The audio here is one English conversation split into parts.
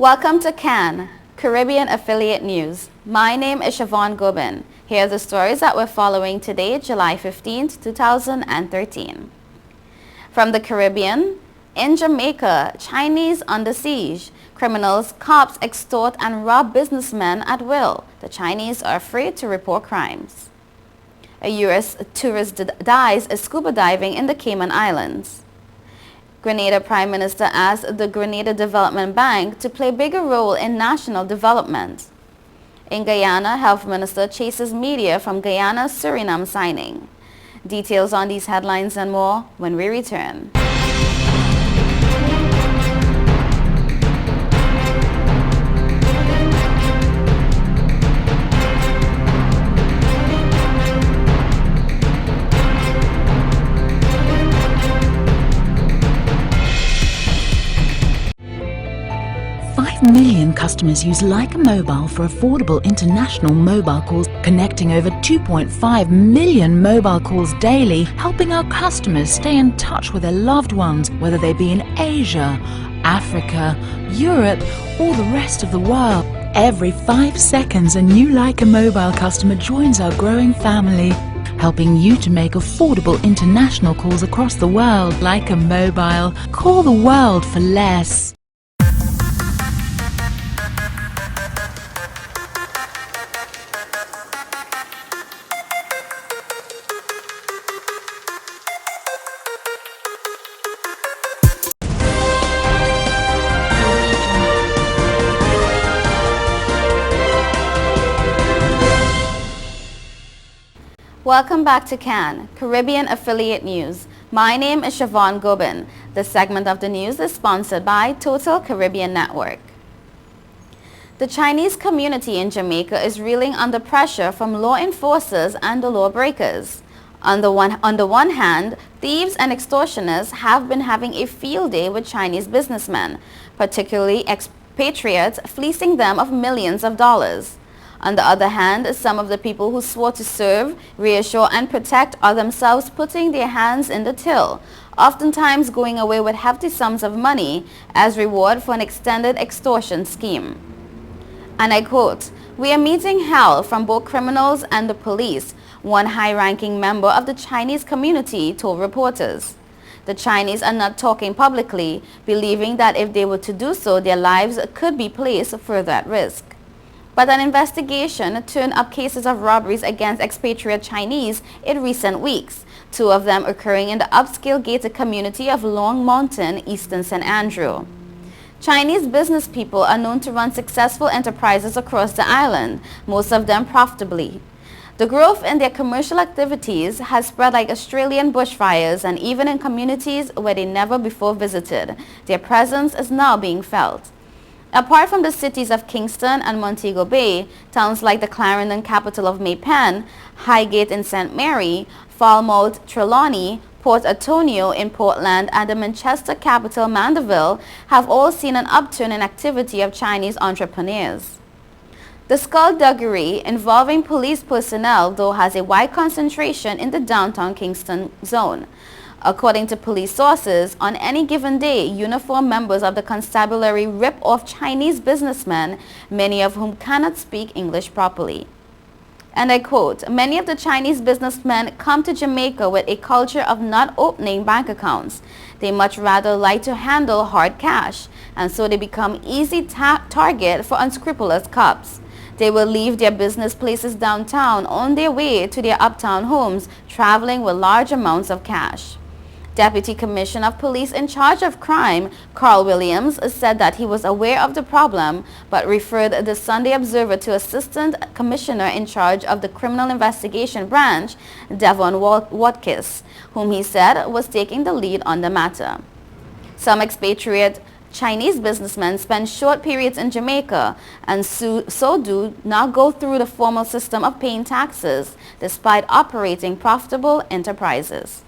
Welcome to CAN, Caribbean Affiliate News. My name is Siobhan Gobin. Here are the stories that we're following today, July 15th, 2013. From the Caribbean, in Jamaica, Chinese under siege. Criminals, cops extort and rob businessmen at will. The Chinese are afraid to report crimes. A U.S. tourist dies scuba diving in the Cayman Islands. Grenada Prime Minister asked the Grenada Development Bank to play a bigger role in national development. In Guyana, Health Minister chases media from Guyana-Suriname signing. Details on these headlines and more when we return. 5 million customers use Leica Mobile for affordable international mobile calls, connecting over 2.5 million mobile calls daily, helping our customers stay in touch with their loved ones, whether they be in Asia, Africa, Europe, or the rest of the world. Every 5 seconds, a new Leica Mobile customer joins our growing family, helping you to make affordable international calls across the world. Leica Mobile. Call the world for less. Welcome back to CAN, Caribbean Affiliate News. My name is Siobhan Gobin. This segment of the news is sponsored by Total Caribbean Network. The Chinese community in Jamaica is reeling under pressure from law enforcers and the lawbreakers. On the one hand, thieves and extortioners have been having a field day with Chinese businessmen, particularly expatriates, fleecing them of millions of dollars. On the other hand, some of the people who swore to serve, reassure and protect are themselves putting their hands in the till, oftentimes going away with hefty sums of money as reward for an extended extortion scheme. And I quote, "We are meeting hell from both criminals and the police," one high-ranking member of the Chinese community told reporters. The Chinese are not talking publicly, believing that if they were to do so, their lives could be placed further at risk. But an investigation turned up cases of robberies against expatriate Chinese in recent weeks, 2 of them occurring in the upscale gated community of Long Mountain, Eastern St. Andrew. Chinese business people are known to run successful enterprises across the island, most of them profitably. The growth in their commercial activities has spread like Australian bushfires, and even in communities where they never before visited, their presence is now being felt. Apart from the cities of Kingston and Montego Bay, towns like the Clarendon capital of May Pen, Highgate in St. Mary, Falmouth, Trelawney, Port Antonio in Portland, and the Manchester capital Mandeville have all seen an upturn in activity of Chinese entrepreneurs. The skullduggery involving police personnel, though, has a wide concentration in the downtown Kingston zone. According to police sources, on any given day, uniformed members of the constabulary rip off Chinese businessmen, many of whom cannot speak English properly. And I quote, "Many of the Chinese businessmen come to Jamaica with a culture of not opening bank accounts. They much rather like to handle hard cash, and so they become easy target for unscrupulous cops. They will leave their business places downtown on their way to their uptown homes, traveling with large amounts of cash." Deputy Commissioner of Police in charge of crime, Carl Williams, said that he was aware of the problem, but referred the Sunday Observer to Assistant Commissioner in charge of the Criminal Investigation Branch, Devon Watkis, whom he said was taking the lead on the matter. Some expatriate Chinese businessmen spend short periods in Jamaica and so do not go through the formal system of paying taxes, despite operating profitable enterprises.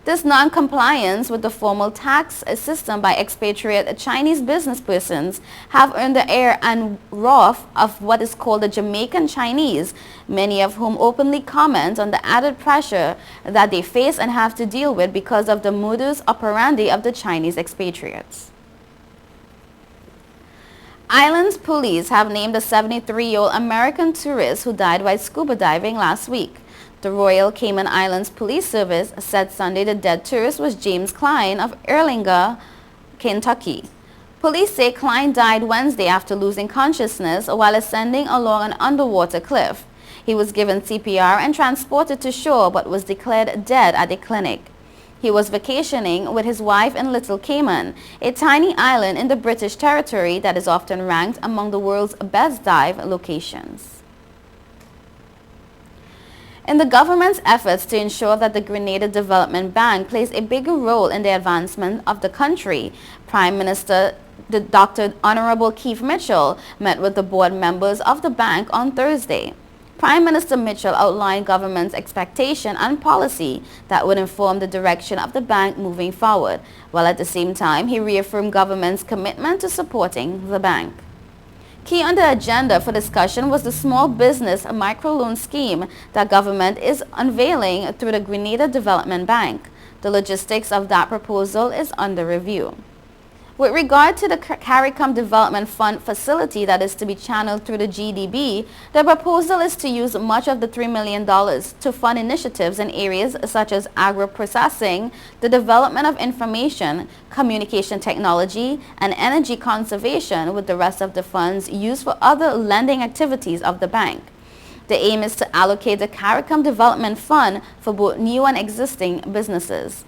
This non-compliance with the formal tax system by expatriate Chinese business persons have earned the ire and wrath of what is called the Jamaican Chinese, many of whom openly comment on the added pressure that they face and have to deal with because of the modus operandi of the Chinese expatriates. Islands police have named a 73-year-old American tourist who died while scuba diving last week. The Royal Cayman Islands Police Service said Sunday the dead tourist was James Klein of Erlanger, Kentucky. Police say Klein died Wednesday after losing consciousness while ascending along an underwater cliff. He was given CPR and transported to shore but was declared dead at a clinic. He was vacationing with his wife in Little Cayman, a tiny island in the British territory that is often ranked among the world's best dive locations. In the government's efforts to ensure that the Grenada Development Bank plays a bigger role in the advancement of the country, Prime Minister Dr. Honorable Keith Mitchell met with the board members of the bank on Thursday. Prime Minister Mitchell outlined government's expectation and policy that would inform the direction of the bank moving forward, while at the same time he reaffirmed government's commitment to supporting the bank. Key on the agenda for discussion was the small business microloan scheme that government is unveiling through the Grenada Development Bank. The logistics of that proposal is under review. With regard to the CARICOM Development Fund facility that is to be channeled through the GDB, the proposal is to use much of the $3 million to fund initiatives in areas such as agro-processing, the development of information, communication technology, and energy conservation, with the rest of the funds used for other lending activities of the bank. The aim is to allocate the CARICOM Development Fund for both new and existing businesses.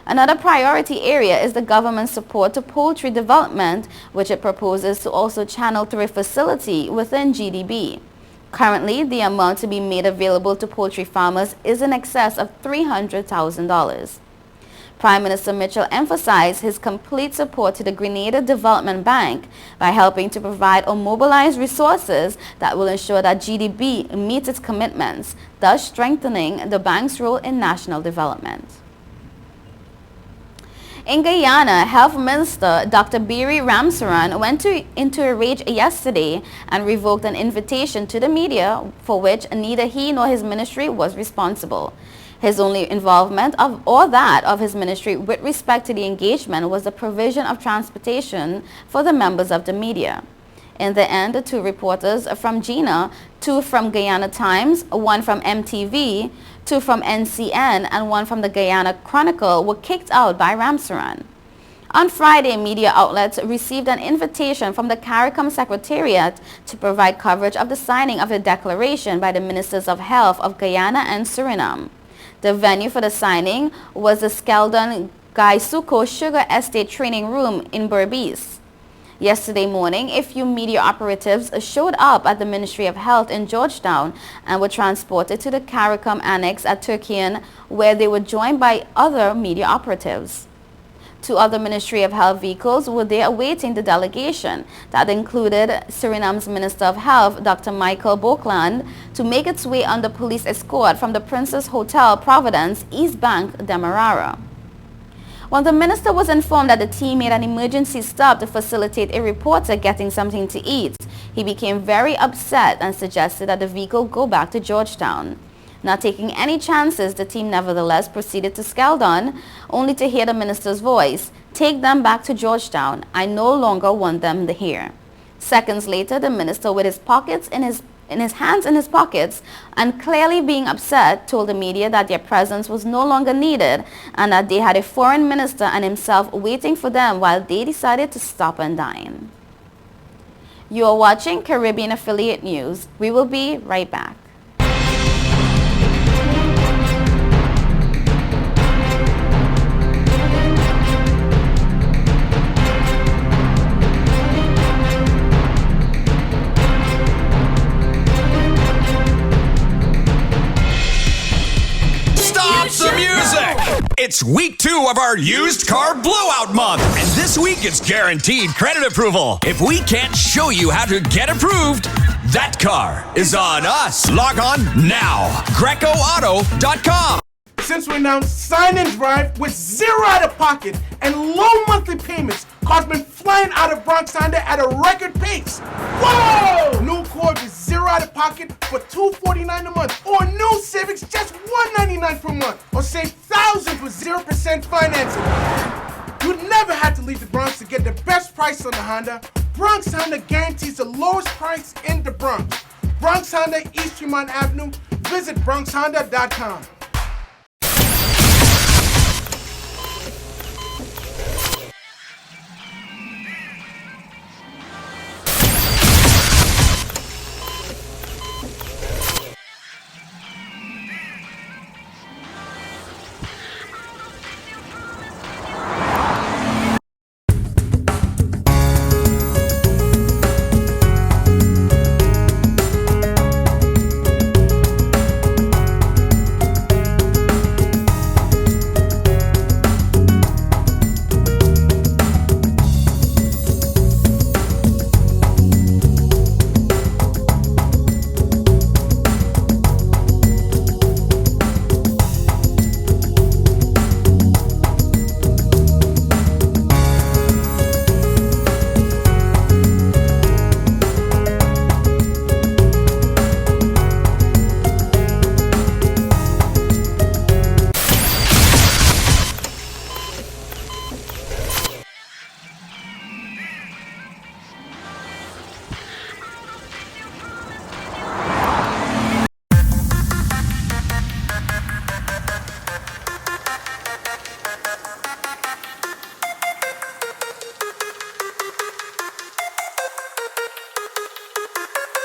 Another priority area is the government's support to poultry development, which it proposes to also channel through a facility within GDB. Currently, the amount to be made available to poultry farmers is in excess of $300,000. Prime Minister Mitchell emphasized his complete support to the Grenada Development Bank by helping to provide or mobilize resources that will ensure that GDB meets its commitments, thus strengthening the bank's role in national development. In Guyana, Health Minister Dr. Birry Ramsaran went into a rage yesterday and revoked an invitation to the media for which neither he nor his ministry was responsible. His only involvement or that of his ministry with respect to the engagement was the provision of transportation for the members of the media. In the end, 2 reporters from GINA, 2 from Guyana Times, 1 from MTV, 2 from NCN, and 1 from the Guyana Chronicle were kicked out by Ramsaran. On Friday, media outlets received an invitation from the CARICOM Secretariat to provide coverage of the signing of the declaration by the Ministers of Health of Guyana and Suriname. The venue for the signing was the Skeldon Gaisuko Sugar Estate Training Room in Berbice. Yesterday morning, a few media operatives showed up at the Ministry of Health in Georgetown and were transported to the CARICOM Annex at Turkian, where they were joined by other media operatives. 2 other Ministry of Health vehicles were there awaiting the delegation that included Suriname's Minister of Health, Dr. Michael Boekland, to make its way under police escort from the Princess Hotel Providence, East Bank, Demerara. When the minister was informed that the team made an emergency stop to facilitate a reporter getting something to eat, he became very upset and suggested that the vehicle go back to Georgetown. Not taking any chances, the team nevertheless proceeded to Skeldon, only to hear the minister's voice, "Take them back to Georgetown. I no longer want them here." Seconds later, the minister, with his hands in his pockets and clearly being upset, told the media that their presence was no longer needed and that they had a foreign minister and himself waiting for them while they decided to stop and dine. You are watching Caribbean Affiliate News. We will be right back. It's week 2 of our used car blowout month, and this week it's guaranteed credit approval. If we can't show you how to get approved, that car is on us. Log on now, GrecoAuto.com. Since we announced Sign and Drive with 0 out of pocket and low monthly payments, cars been flying out of Bronx Honda at a record pace. Whoa! New Accord with 0 out of pocket for $249 a month, or new Civics just $199 per month, or save thousands with 0% financing. You never had to leave the Bronx to get the best price on the Honda Bronx Honda guarantees the lowest price in the Bronx. Bronx Honda, East Tremont Avenue. Visit BronxHonda.com.